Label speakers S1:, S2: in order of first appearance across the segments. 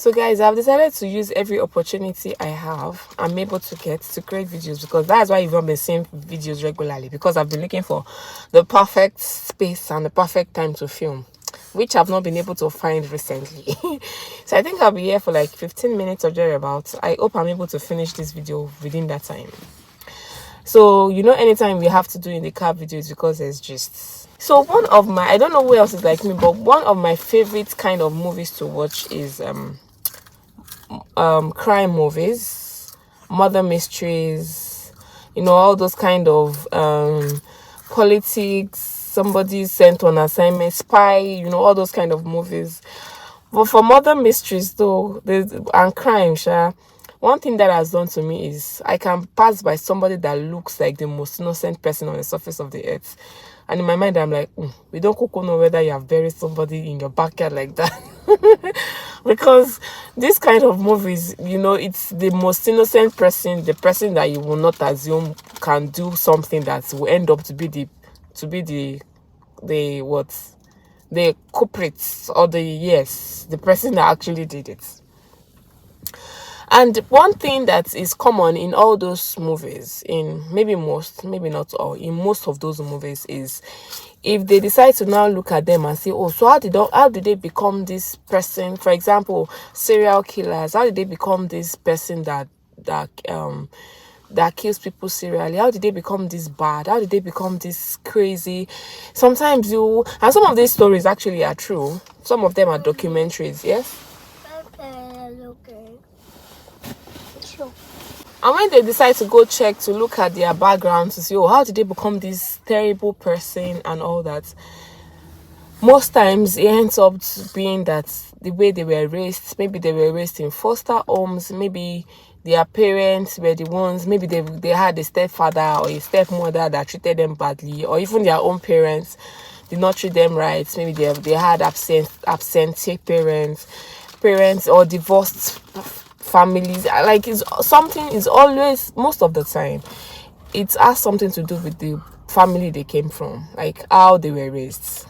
S1: So guys, I've decided to use every opportunity I'm able to get to create videos, because that's why you've not been seeing videos regularly, because I've been looking for the perfect space and the perfect time to film, which I've not been able to find recently. So I think I'll be here for like 15 minutes or thereabouts. I hope I'm able to finish this video within that time. So, anytime we have to do in the car videos, because there's just... So one of my, I don't know who else is like me, but one of my favorite kind of movies to watch is crime movies, murder mysteries, all those kind of politics, somebody sent on assignment, spy, all those kind of movies. But for murder mysteries though, and crime, one thing that has done to me is I can pass by somebody that looks like the most innocent person on the surface of the earth, and in my mind I'm like, we don't know whether you have buried somebody in your backyard like that. Because this kind of movies, it's the most innocent person, the person that you will not assume can do something that will end up to be the culprits, or the person that actually did it. And one thing that is common in all those movies, in maybe not all, in most of those movies, is if they decide to now look at them and say, oh, so how did they become this person? For example, serial killers, how did they become this person that kills people serially? How did they become this bad? How did they become this crazy? Sometimes and some of these stories actually are true. Some of them are documentaries, yes? Okay. Sure. And when they decide to go check to look at their background to see, oh, how did they become this terrible person and all that, most times it ends up being that the way they were raised, maybe they were raised in foster homes, maybe their parents were the ones, maybe they had a stepfather or a stepmother that treated them badly, or even their own parents did not treat them right. Maybe they had absentee parents, or divorced families. Like, it's always, most of the time, it has something to do with the family they came from, like how they were raised.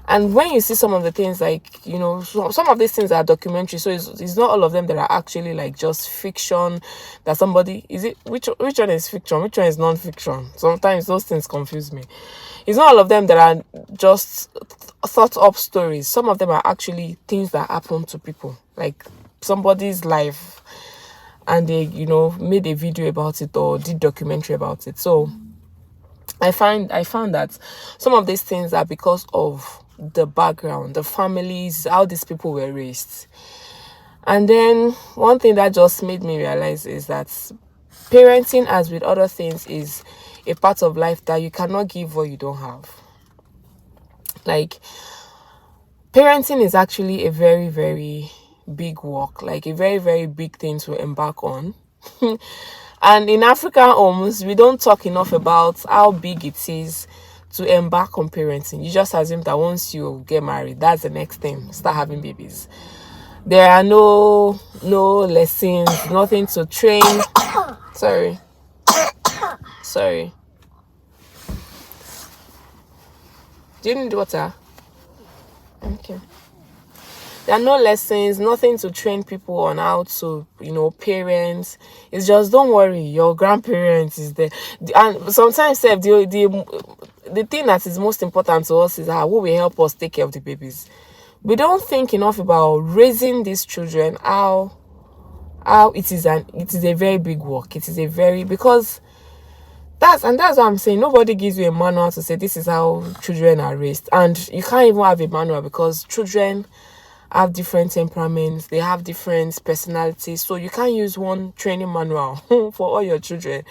S1: And when you see some of the things, like, some of these things are documentary, so it's not all of them that are actually like just fiction, that somebody, which one is fiction, which one is non-fiction? Sometimes those things confuse me. It's not all of them that are just thought up stories. Some of them are actually things that happen to people, like somebody's life, and they made a video about it or did documentary about it. So I found that some of these things are because of the background, the families, how these people were raised. And then one thing that just made me realize is that parenting, as with other things, is a part of life that you cannot give what you don't have. Like, parenting is actually a very, very big work, like a very, very big thing to embark on. And in African homes, we don't talk enough about how big it is to embark on parenting. You just assume that once you get married, that's the next thing, start having babies. There are no lessons, nothing to train. Sorry. Do you need water? Okay. There are no lessons, nothing to train people on how to, parents. It's just, don't worry, your grandparents is there. And sometimes the thing that is most important to us is who will help us take care of the babies. We don't think enough about raising these children, how it is a very big work. Because that's what I'm saying. Nobody gives you a manual to say this is how children are raised. And you can't even have a manual, because children have different temperaments, they have different personalities, so you can't use one training manual for all your children.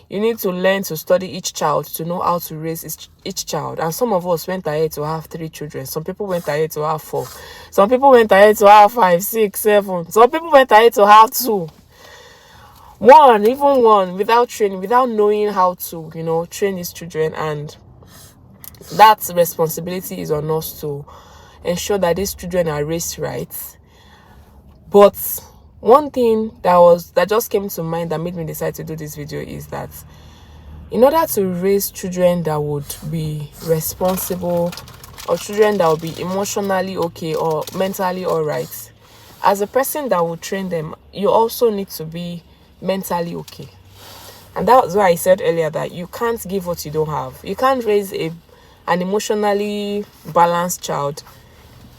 S1: You need to learn to study each child to know how to raise each child. And some of us went ahead to have 3 children. Some people went ahead to have 4. Some people went ahead to have 5, 6, 7. Some people went ahead to have 2. Even one, without training, without knowing how to, train these children. And that responsibility is on us to ensure that these children are raised right. But one thing that just came to mind that made me decide to do this video is that in order to raise children that would be responsible, or children that will be emotionally okay or mentally all right, as a person that will train them, you also need to be mentally okay. And that's why I said earlier that you can't give what you don't have. You can't raise an emotionally balanced child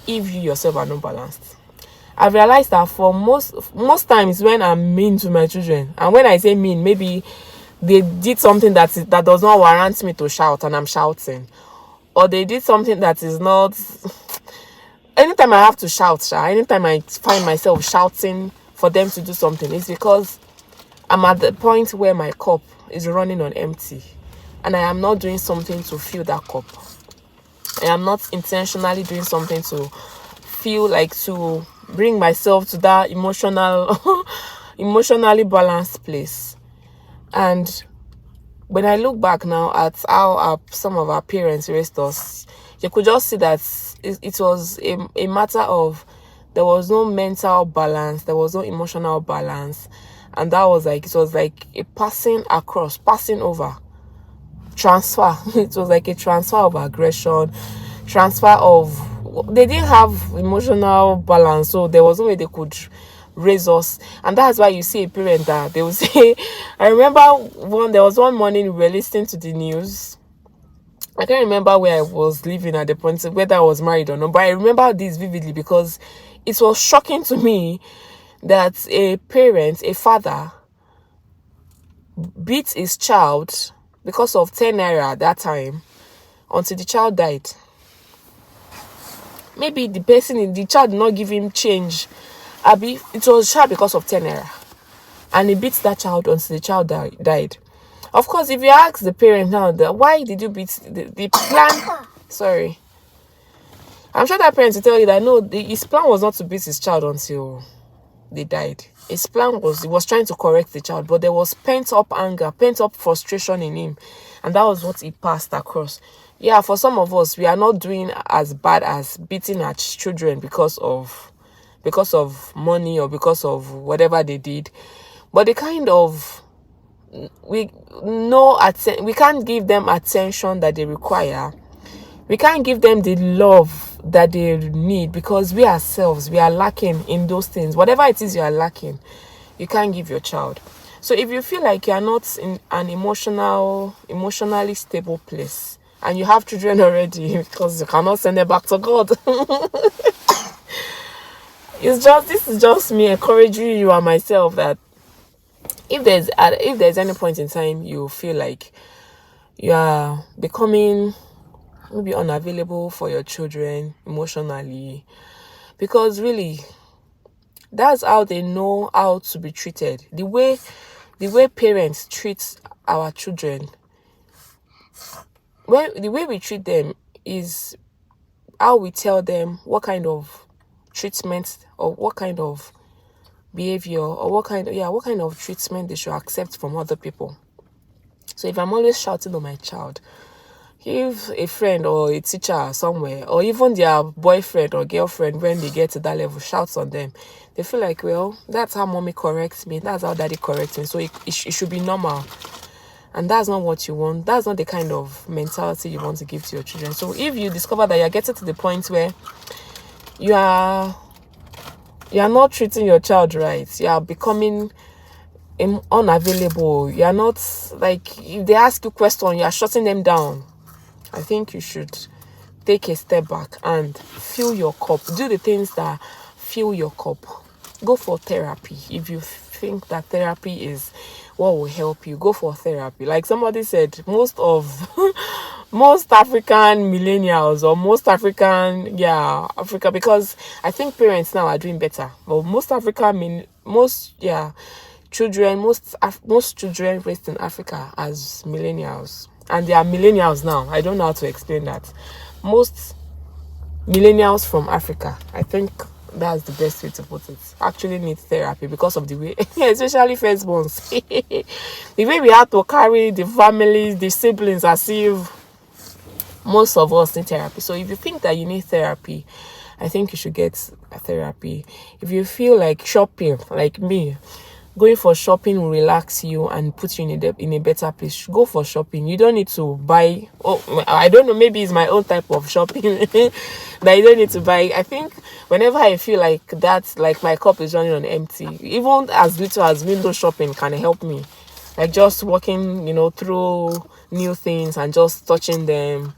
S1: if you yourself are not balanced. I've realized that for most times when I'm mean to my children, and when I say mean, maybe they did something that does not warrant me to shout and I'm shouting, or they did something that is not. Anytime I have to shout, anytime I find myself shouting for them to do something, it's because I'm at the point where my cup is running on empty and I am not doing something to fill that cup. I am not intentionally doing something to feel like to bring myself to that emotionally balanced place. And when I look back now at how some of our parents raised us, you could just see that it was a matter of there was no mental balance, there was no emotional balance, and that was like, it was like a passing over, transfer. It was like a transfer of aggression, transfer of, they didn't have emotional balance, so there was no way they could raise us. And that's why you see a parent that they will say, I remember there was one morning we were listening to the news. I can't remember where I was living at the point, whether I was married or not, but I remember this vividly because it was shocking to me that a father beat his child because of 10 naira at that time until the child died. Maybe the child did not give him change. It was child because of 10 naira. And he beat that child until the child died. Of course, if you ask the parent now, why did you beat the plan? Sorry. I'm sure that parent will tell you that no, his plan was not to beat his child until they died. His plan was, he was trying to correct the child, but there was pent up anger, pent up frustration in him. And that was what he passed across. Yeah, for some of us, we are not doing as bad as beating our children because of money or because of whatever they did. But the kind of, we can't give them attention that they require. We can't give them the love that they need because we ourselves, we are lacking in those things. Whatever it is you are lacking, you can't give your child. So if you feel like you are not in an emotionally stable place and you have children already because you cannot send them back to God, this is just me encouraging you and myself that if there's any point in time you feel like you are becoming maybe unavailable for your children emotionally, because really that's how they know how to be treated. The way parents treat our children, the way we treat them is how we tell them what kind of treatment or what kind of behavior or what kind of treatment they should accept from other people. So if I'm always shouting on my child, if a friend or a teacher somewhere, or even their boyfriend or girlfriend, when they get to that level, shouts on them, they feel like, well, that's how mommy corrects me, that's how daddy corrects me, so it should be normal. And that's not what you want. That's not the kind of mentality you want to give to your children. So if you discover that you're getting to the point where you are not treating your child right, you are becoming unavailable, you are not, like, if they ask you questions, you are shutting them down, I think you should take a step back and fill your cup. Do the things that fill your cup. Go for therapy. If you think that therapy is what will help you, go for therapy. Like somebody said, most African millennials or most Africa, because I think parents now are doing better. But most children raised in Africa as millennials. And they are millennials now. I don't know how to explain that. Most millennials from Africa, I think that's the best way to put it, actually need therapy because of the way, especially firstborns, the way we have to carry the families, the siblings, as if most of us need therapy. So if you think that you need therapy, I think you should get a therapy. If you feel like shopping, like me, going for shopping will relax you and put you in a better place. Go for shopping. You don't need to buy. Oh, I don't know, maybe it's my own type of shopping that you don't need to buy. I think whenever I feel like that, like my cup is running on empty, even as little as window shopping can help me, like just walking, through new things and just touching them.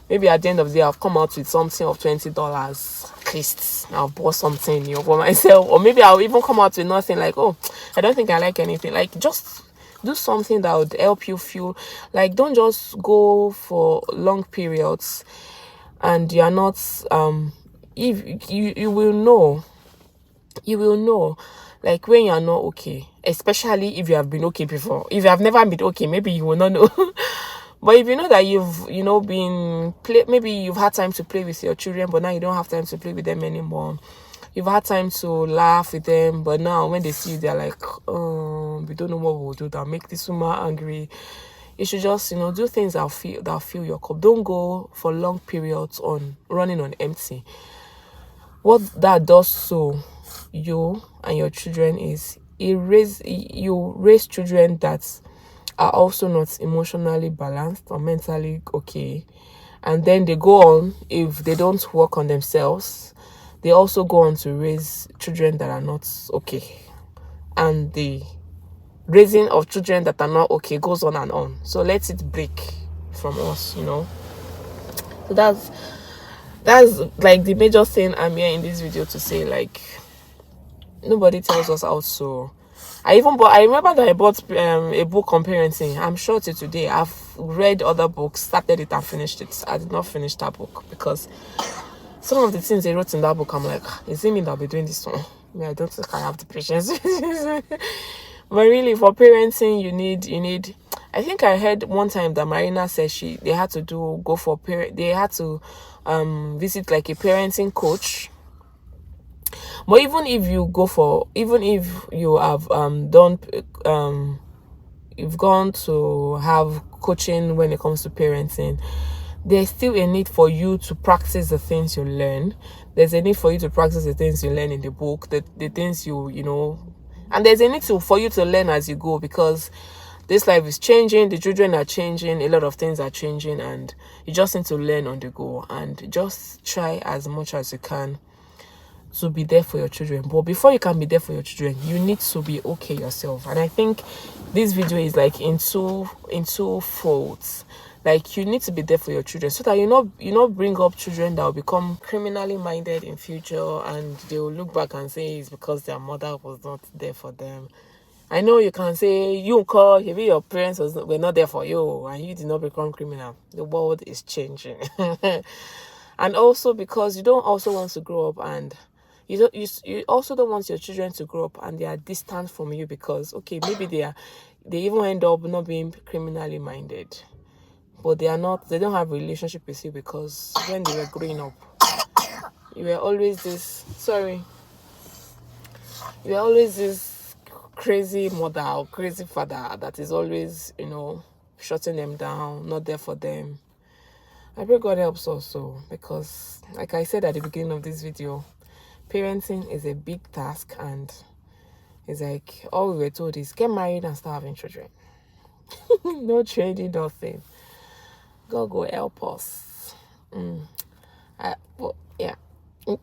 S1: Maybe at the end of the day, I've come out with something of $20 at least. I've bought something new for myself. Or maybe I'll even come out with nothing, like, oh, I don't think I like anything. Like, just do something that would help you feel. Like, don't just go for long periods and you are not, if you will know. You will know, like, when you are not okay, especially if you have been okay before. If you have never been okay, maybe you will not know. But if you know that you've, maybe you've had time to play with your children, but now you don't have time to play with them anymore. You've had time to laugh with them, but now when they see you, they're like, oh, we don't know what we'll do that make this woman angry. You should just, do things that'll fill your cup. Don't go for long periods on running on empty. What that does to you and your children is you raise children that are also not emotionally balanced or mentally okay, and then they go on, if they don't work on themselves, they also go on to raise children that are not okay, and the raising of children that are not okay goes on and on. So let it break from us. So that's like the major thing I'm here in this video to say. Like, nobody tells us how to. I remember that I bought a book on parenting. I'm sure till today I've read other books, started it and finished it. I did not finish that book because some of the things they wrote in that book, I'm like, is it me that'll be doing this one? I don't think I have the patience. But really, for parenting, you need. I think I heard one time that Marina said they had to visit like a parenting coach. But even if you have you've gone to have coaching when it comes to parenting, there's still a need for you to practice the things you learn. There's a need for you to practice the things you learn in the book, the things and there's a need for you to learn as you go, because this life is changing, the children are changing, a lot of things are changing, and you just need to learn on the go and just try as much as you can to be there for your children. But before you can be there for your children, you need to be okay yourself. And I think this video is like in two folds. Like, you need to be there for your children so that you not bring up children that will become criminally minded in future, and they will look back and say it's because their mother was not there for them. I know you can say maybe your parents were not there for you and you did not become criminal. The world is changing. And also because you don't also want to grow up and you also don't want your children to grow up and they are distant from you because, okay, maybe they even end up not being criminally minded, but they don't have a relationship with you because when they were growing up, you were always this crazy mother or crazy father that is always, shutting them down, not there for them. I pray God helps also, because like I said at the beginning of this video, parenting is a big task, and it's like all we were told is get married and start having children. No training, nothing. God will help us. God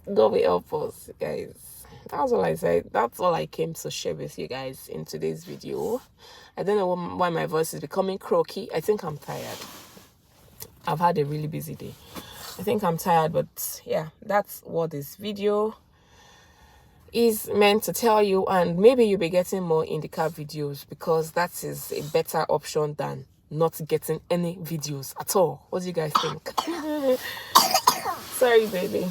S1: will help us, guys. That's all I said. That's all I came to share with you guys in today's video. I don't know why my voice is becoming croaky. I think I'm tired. I've had a really busy day. I think I'm tired, but yeah, that's what this video is meant to tell you. And maybe you'll be getting more IndyCar videos, because that is a better option than not getting any videos at all. What do you guys think? Sorry, baby.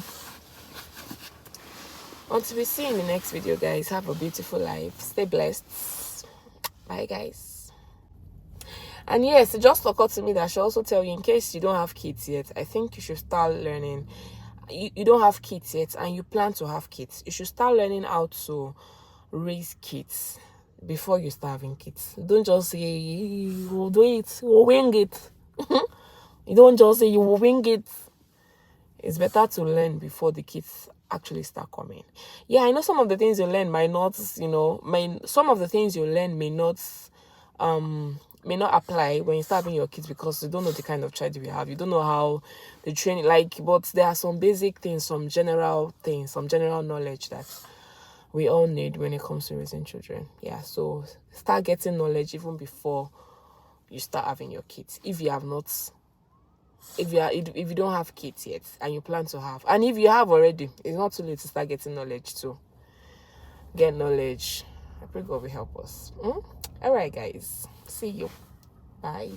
S1: Until we see you in the next video, guys, have a beautiful life. Stay blessed. Bye, guys. And yes, it just occurred to me that I should also tell you, in case you don't have kids yet, I think you should start learning. You don't have kids yet and you plan to have kids, you should start learning how to raise kids before you start having kids. Don't just say you will do it, you will wing it. You don't just say you will wing it. It's better to learn before the kids actually start coming. Yeah, I know some of the things you learn might not, some of the things you learn may not apply when you start having your kids, because you don't know the kind of child you have. You don't know how the training, but there are some basic things, some general knowledge that we all need when it comes to raising children. Yeah, so start getting knowledge even before you start having your kids. If you have not, if you don't have kids yet and you plan to have, and if you have already, it's not too late to start getting knowledge too. Get knowledge. I pray God will help us. All right, guys. See you. Bye.